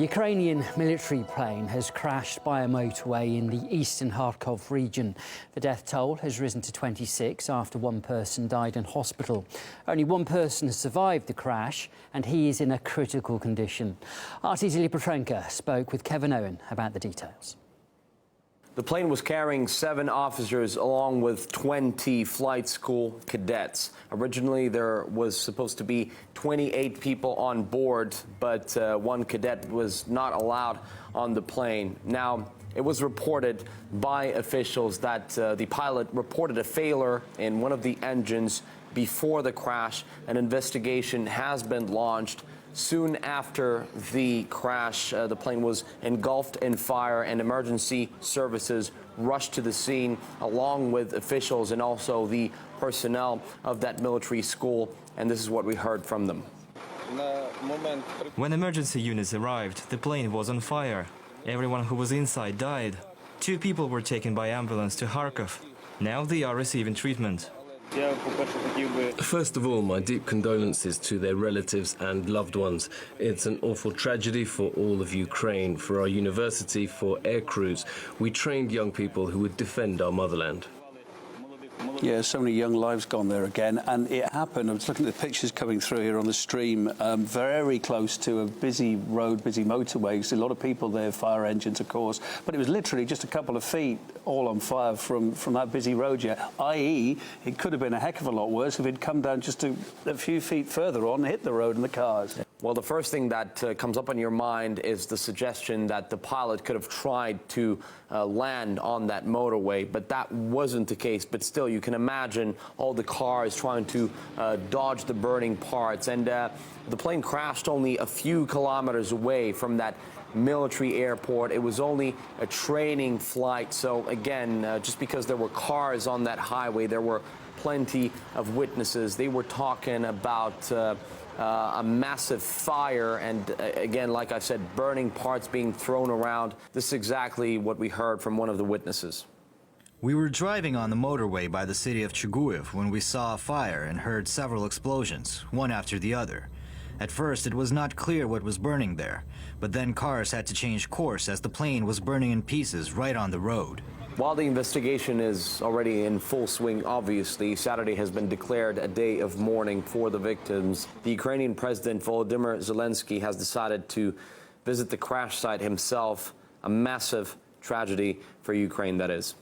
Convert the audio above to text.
Ukrainian military plane has crashed by a motorway in the eastern Kharkov region. The death toll has risen to 26 after one person died in hospital. Only one person has survived the crash and he is in a critical condition. RT's Ilya Petrenko spoke with Kevin Owen about the details. The plane was carrying 7 officers along with 20 flight school cadets. Originally, there was supposed to be 28 people on board, but one cadet was not allowed on the plane. Now, it was reported by officials that the pilot reported a failure in one of the engines before the crash. An investigation has been launched. Soon after the crash, the plane was engulfed in fire and emergency services rushed to the scene along with officials and also the personnel of that military school. And this is what we heard from them. When emergency units arrived, the plane was on fire. Everyone who was inside died. 2 people were taken by ambulance to Kharkov. Now they are receiving treatment. First of all, my deep condolences to their relatives and loved ones. It's an awful tragedy for all of Ukraine, for our university, for air crews. We trained young people who would defend our motherland. Yeah, so many young lives gone there again, and it happened. I was looking at the pictures coming through here on the stream, very close to a busy road, busy motorway. You see a lot of people there, fire engines, of course, but it was literally just a couple of feet all on fire from that busy road, yeah, i.e. it could have been a heck of a lot worse if it'd come down just a few feet further on and hit the road and the cars. Well, the first thing that comes up in your mind is the suggestion that the pilot could have tried to land on that motorway, but that wasn't the case. But still, you can imagine all the cars trying to dodge the burning parts. And the plane crashed only a few kilometers away from that military airport. It was only a training flight. So again, just because there were cars on that highway, there were plenty of witnesses. They were talking about a massive fire and, again, like I said, burning parts being thrown around. This is exactly what we heard from one of the witnesses. We were driving on the motorway by the city of Chuguyev when we saw a fire and heard several explosions, one after the other. At first, it was not clear what was burning there, but then cars had to change course as the plane was burning in pieces right on the road. While the investigation is already in full swing, obviously, Saturday has been declared a day of mourning for the victims. The Ukrainian President Volodymyr Zelensky has decided to visit the crash site himself. A massive tragedy for Ukraine, that is.